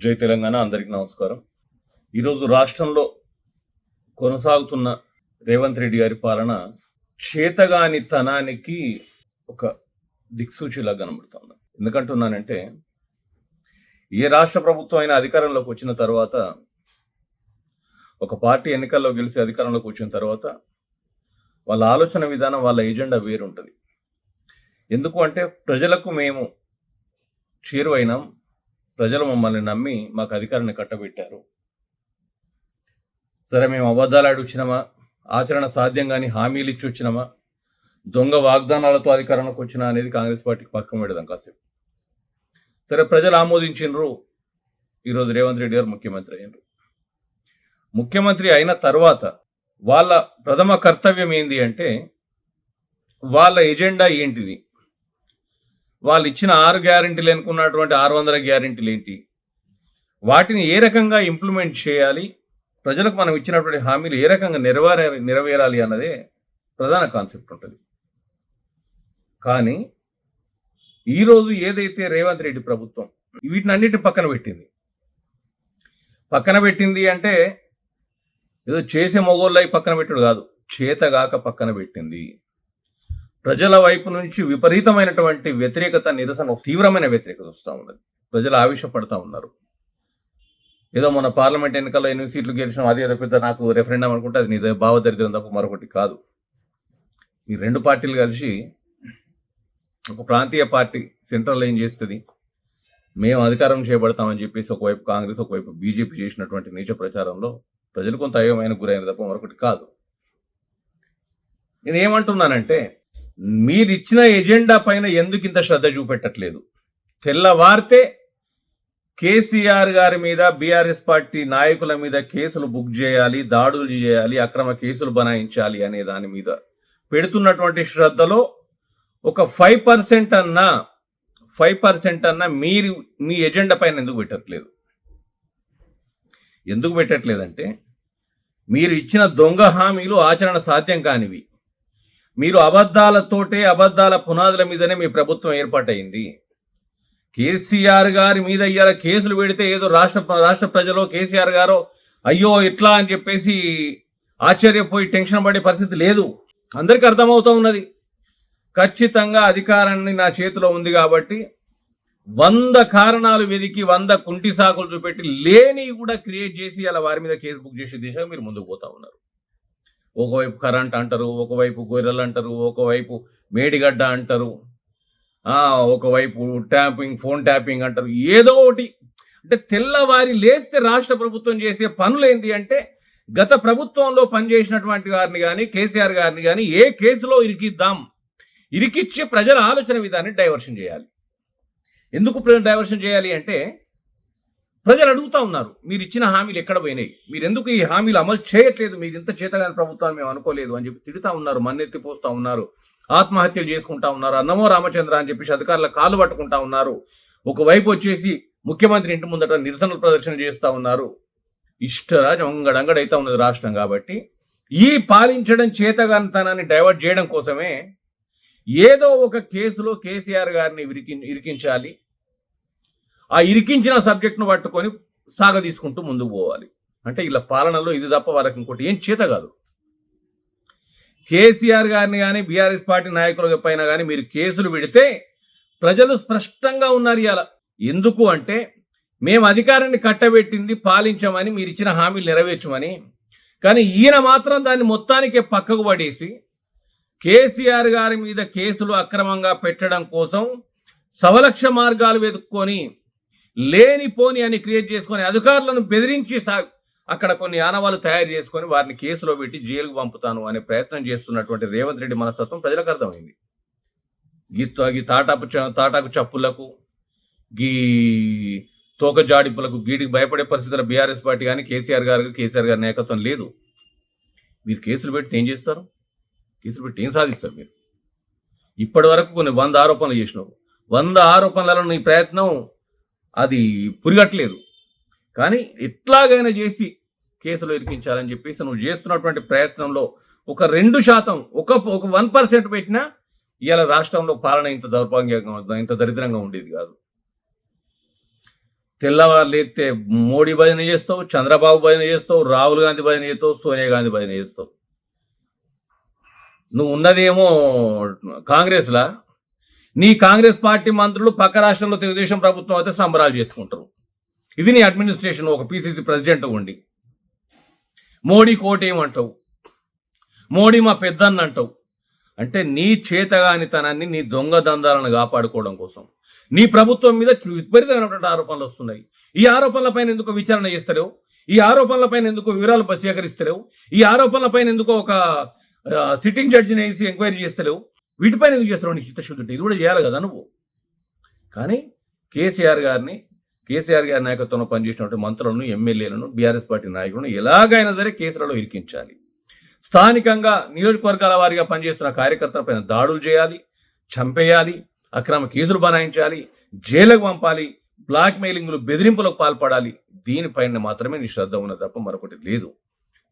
జై తెలంగాణ. అందరికీ నమస్కారం. ఈరోజు రాష్ట్రంలో కొనసాగుతున్న రేవంత్ రెడ్డి గారి పాలన చేతగాని తనానికి ఒక దిక్సూచిలా కనబడుతుంది. ఎందుకంటున్నానంటే, ఏ రాష్ట్ర ప్రభుత్వం అయినా అధికారంలోకి వచ్చిన తర్వాత, ఒక పార్టీ ఎన్నికల్లో గెలిచి అధికారంలోకి వచ్చిన తర్వాత వాళ్ళ ఆలోచన విధానం, వాళ్ళ ఎజెండా వేరుంటుంది. ఎందుకు అంటే, ప్రజలకు మేము చేరువైనాం, ప్రజలు మమ్మల్ని నమ్మి మాకు అధికారాన్ని కట్టబెట్టారు. సరే, మేము అబద్ధాలు ఆడి వచ్చినామా, ఆచరణ సాధ్యం కానీ హామీలు ఇచ్చి వచ్చినామా, దొంగ వాగ్దానాలతో అధికారంలోకి వచ్చినా అనేది కాంగ్రెస్ పార్టీకి పక్కన పెడదాం కాసేపు. సరే, ప్రజలు ఆమోదించినరు. ఈరోజు రేవంత్ రెడ్డి గారు ముఖ్యమంత్రి అయ్యారు. ముఖ్యమంత్రి అయిన తర్వాత వాళ్ళ ప్రథమ కర్తవ్యం ఏంటి అంటే, వాళ్ళ ఎజెండా ఏంటిది, వాళ్ళు ఇచ్చిన 6 గ్యారెంటీలు అనుకున్నటువంటి 600 గ్యారెంటీలు ఏంటి, వాటిని ఏ రకంగా ఇంప్లిమెంట్ చేయాలి, ప్రజలకు మనం ఇచ్చినటువంటి హామీలు ఏ రకంగా నెరవేరాలి అన్నదే ప్రధాన కాన్సెప్ట్ ఉంటుంది. కానీ ఈరోజు ఏదైతే రేవంత్ రెడ్డి ప్రభుత్వం వీటిని అన్నిటిని పక్కన పెట్టింది అంటే ఏదో చేసే మొగోళ్ళై పక్కన పెట్టుడు కాదు, చేతగాక పక్కన పెట్టింది. ప్రజల వైపు నుంచి విపరీతమైనటువంటి వ్యతిరేకత, నిరసన, తీవ్రమైన వ్యతిరేకత వస్తూ ఉన్నది. ప్రజలు ఆవేశపడతా ఉన్నారు. ఏదో మన పార్లమెంట్ ఎన్నికల్లో 8 సీట్లు గెలిచినాం, అది ఏదో పెద్ద నాకు రెఫరెండం అనుకుంటే అది నీ భావదరిద్రం తప్ప మరొకటి కాదు. ఈ రెండు పార్టీలు కలిసి ఒక ప్రాంతీయ పార్టీ సెంట్రల్ ఏం చేస్తుంది, మేము అధికారం చేయబడతామని చెప్పేసి ఒకవైపు కాంగ్రెస్, ఒకవైపు బీజేపీ చేసినటువంటి నీచ ప్రచారంలో ప్రజలు కొంత అయోమైన గురైన తప్ప మరొకటి కాదు. నేను ఏమంటున్నానంటే, మీరిచ్చిన ఎజెండా పైన ఎందుకు ఇంత శ్రద్ధ చూపెట్టట్లేదు? తెల్లవారితే కేసీఆర్ గారి మీద, బీఆర్ఎస్ పార్టీ నాయకుల మీద కేసులు బుక్ చేయాలి, దాడులు చేయాలి, అక్రమ కేసులు బనాయించాలి అనే దాని మీద పెడుతున్నటువంటి శ్రద్ధలో ఒక 5% అన్నా మీరు మీ ఎజెండా పైన ఎందుకు పెట్టట్లేదంటే, మీరు ఇచ్చిన దొంగ హామీలు ఆచరణ సాధ్యం కానివి. మీరు అబద్ధాల పునాదుల మీదనే మీ ప్రభుత్వం ఏర్పాటైంది. కేసీఆర్ గారి మీద ఇవాళ కేసులు పెడితే ఏదో రాష్ట్ర ప్రజలు కేసీఆర్ గారు అయ్యో ఇట్లా అని చెప్పేసి ఆశ్చర్యపోయి టెన్షన్ పడే పరిస్థితి లేదు. అందరికీ అర్థమవుతూ ఉన్నది. ఖచ్చితంగా అధికారాన్ని నా చేతిలో ఉంది కాబట్టి 100 కారణాలు వెదికి, 100 కుంటి సాకులు చూపెట్టి లేని కూడా క్రియేట్ చేసి అలా వారి మీద కేసు బుక్ చేసే దిశగా మీరు ముందుకు పోతా ఉన్నారు. ఒకవైపు కరెంట్ అంటారు, ఒకవైపు గొర్రెలు అంటారు, ఒకవైపు మేడిగడ్డ అంటారు, ఒకవైపు ఫోన్ ట్యాపింగ్ అంటారు, ఏదో ఒకటి. అంటే తెల్లవారి లేస్తే రాష్ట్ర ప్రభుత్వం చేసే పనులు ఏంటి అంటే, గత ప్రభుత్వంలో పనిచేసినటువంటి వారిని కానీ, కేసీఆర్ గారిని కానీ ఏ కేసులో ఇరికిచ్చి ప్రజల ఆలోచన విధాన్ని డైవర్షన్ చేయాలి. ఎందుకు డైవర్షన్ చేయాలి అంటే, ప్రజలు అడుగుతూ ఉన్నారు, మీరు ఇచ్చిన హామీలు ఎక్కడ పోయినాయి, మీరు ఎందుకు ఈ హామీలు అమలు చేయట్లేదు, మీరు ఇంత చేతగాని ప్రభుత్వాన్ని మేము అనుకోలేదు అని చెప్పి తిడుతూ ఉన్నారు, మన్నెత్తిపోస్తూ ఉన్నారు, ఆత్మహత్యలు చేసుకుంటా ఉన్నారు, అన్నమో రామచంద్ర అని చెప్పేసి అధికారుల కాళ్ళు పట్టుకుంటా ఉన్నారు. ఒకవైపు వచ్చేసి ముఖ్యమంత్రి ఇంటి ముందట నిరసనలు ప్రదర్శన చేస్తూ ఉన్నారు. ఇష్టరాజు అంగడంగడైతే ఉన్నది రాష్ట్రం. కాబట్టి ఈ పాలించడం చేతగానితనాన్ని డైవర్ట్ చేయడం కోసమే ఏదో ఒక కేసులో కేసీఆర్ గారిని ఇరికించాలి, ఆ ఇరికించిన సబ్జెక్టును పట్టుకొని సాగదీసుకుంటూ ముందుకు పోవాలి. అంటే ఇలా పాలనలో ఇది తప్ప వాళ్ళకి ఇంకోటి ఏం చేత కాదు. కేసీఆర్ గారిని కానీ, బీఆర్ఎస్ పార్టీ నాయకుల పైన కానీ మీరు కేసులు పెడితే ప్రజలు స్పష్టంగా ఉన్నారు ఇవాళ. ఎందుకు అంటే, మేము అధికారాన్ని కట్టబెట్టింది పాలించమని, మీరు ఇచ్చిన హామీలు నెరవేర్చమని. కానీ ఈయన మాత్రం దాన్ని మొత్తానికే పక్కకు పడేసి కేసీఆర్ గారి మీద కేసులు అక్రమంగా పెట్టడం కోసం సవలక్ష మార్గాలు వెతుక్కొని లేనిపోని అని క్రియేట్ చేసుకొని అధికారులను బెదిరించి అక్కడ కొన్ని ఆనవాళ్ళు తయారు చేసుకొని వారిని కేసులో పెట్టి జైలుకు పంపుతాను అనే ప్రయత్నం చేస్తున్నటువంటి రేవంత్ రెడ్డి మనస్తత్వం ప్రజలకు అర్థమైంది. గీ తాటాకు చప్పులకు, గీ తోక జాడింపులకు, గీడికి భయపడే పరిస్థితుల బీఆర్ఎస్ పార్టీ కానీ కేసీఆర్ గారి నాయకత్వం లేదు. మీరు కేసులు పెట్టి ఏం చేస్తారు? కేసులు పెట్టి ఏం సాధిస్తారు? మీరు ఇప్పటి వరకు కొన్ని 100 ఆరోపణలు చేసినావు. 100 ఆరోపణలలో నీ ప్రయత్నం అది పురిగట్లేదు. కానీ ఎట్లాగైనా చేసి కేసులు ఇరికించాలని చెప్పేసి నువ్వు చేస్తున్నటువంటి ప్రయత్నంలో ఒక 2%, ఒక 1% పెట్టినా ఇవాళ రాష్ట్రంలో పాలన ఇంత దౌర్భాగ్యంగా, ఇంత దరిద్రంగా ఉండేది కాదు. తెల్లవారు లేస్తే మోడీ భజన చేస్తావు, చంద్రబాబు భజన చేస్తావు, రాహుల్ గాంధీ భజన చేస్తావు, సోనియా గాంధీ భజన చేస్తావు. నువ్వు ఉన్నదేమో కాంగ్రెస్లా, నీ కాంగ్రెస్ పార్టీ మంత్రులు పక్క రాష్ట్రంలో తెలుగుదేశం ప్రభుత్వం అయితే సంబరాలు చేసుకుంటారు. ఇది నీ అడ్మినిస్ట్రేషన్. ఒక పిసిసి ప్రెసిడెంట్ ఉండి మోడీ కోటేమంటావు, మోడీ మా పెద్దన్న అంటావు. అంటే నీ చేతగానితనాన్ని, నీ దొంగ దందాలను కాపాడుకోవడం కోసం నీ ప్రభుత్వం మీద విపరీతమైనటువంటి ఆరోపణలు వస్తున్నాయి. ఈ ఆరోపణలపైన ఎందుకు విచారణ చేస్తలేవు? ఈ ఆరోపణలపైన ఎందుకు వివరాలు సేకరిస్తలేవు? ఈ ఆరోపణలపైన ఎందుకు ఒక సిట్టింగ్ జడ్జిని వేసి ఎంక్వైరీ చేస్తలేవు? వీటిపైన ఎందుకు చేస్తావు? నీ చిత్తశుద్ధి ఇది కూడా చేయాలి కదా నువ్వు. కానీ కేసీఆర్ గారి నాయకత్వంలో పనిచేసినటువంటి మంత్రులను, ఎమ్మెల్యేలను, బీఆర్ఎస్ పార్టీ నాయకులను ఎలాగైనా సరే కేసులలో ఇరికించాలి. స్థానికంగా నియోజకవర్గాల వారీగా పనిచేస్తున్న కార్యకర్తలపైన దాడులు చేయాలి, చంపేయాలి, అక్రమ కేసులు బనాయించాలి, జైలుకు పంపాలి, బ్లాక్ మెయిలింగ్లు, బెదిరింపులకు పాల్పడాలి. దీనిపైన మాత్రమే నీ శ్రద్ధ ఉన్నది తప్ప మరొకటి లేదు.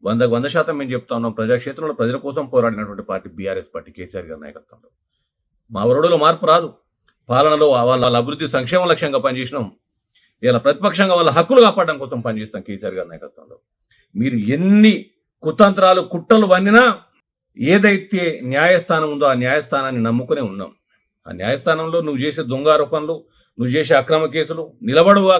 100% మేము చెప్తా ఉన్నాం. ప్రజాక్షేత్రంలో ప్రజల కోసం పోరాడినటువంటి పార్టీ బీఆర్ఎస్ పార్టీ, కేసీఆర్ గారి నాయకత్వంలో. మా వరడులో మార్పు రాదు. పాలనలో వాళ్ళ అభివృద్ధి సంక్షేమ లక్ష్యంగా పనిచేసినాం. ఇలా ప్రతిపక్షంగా వాళ్ళ హక్కులు కాపాడడం కోసం పనిచేస్తాం కేసీఆర్ గారి నాయకత్వంలో. మీరు ఎన్ని కుతంత్రాలు, కుట్రలు వన్నినా ఏదైతే న్యాయస్థానం ఉందో ఆ న్యాయస్థానాన్ని నమ్ముకునే ఉన్నాం. ఆ న్యాయస్థానంలో నువ్వు చేసే దొంగ ఆరోపణలు, నువ్వు చేసే అక్రమ కేసులు నిలబడుగా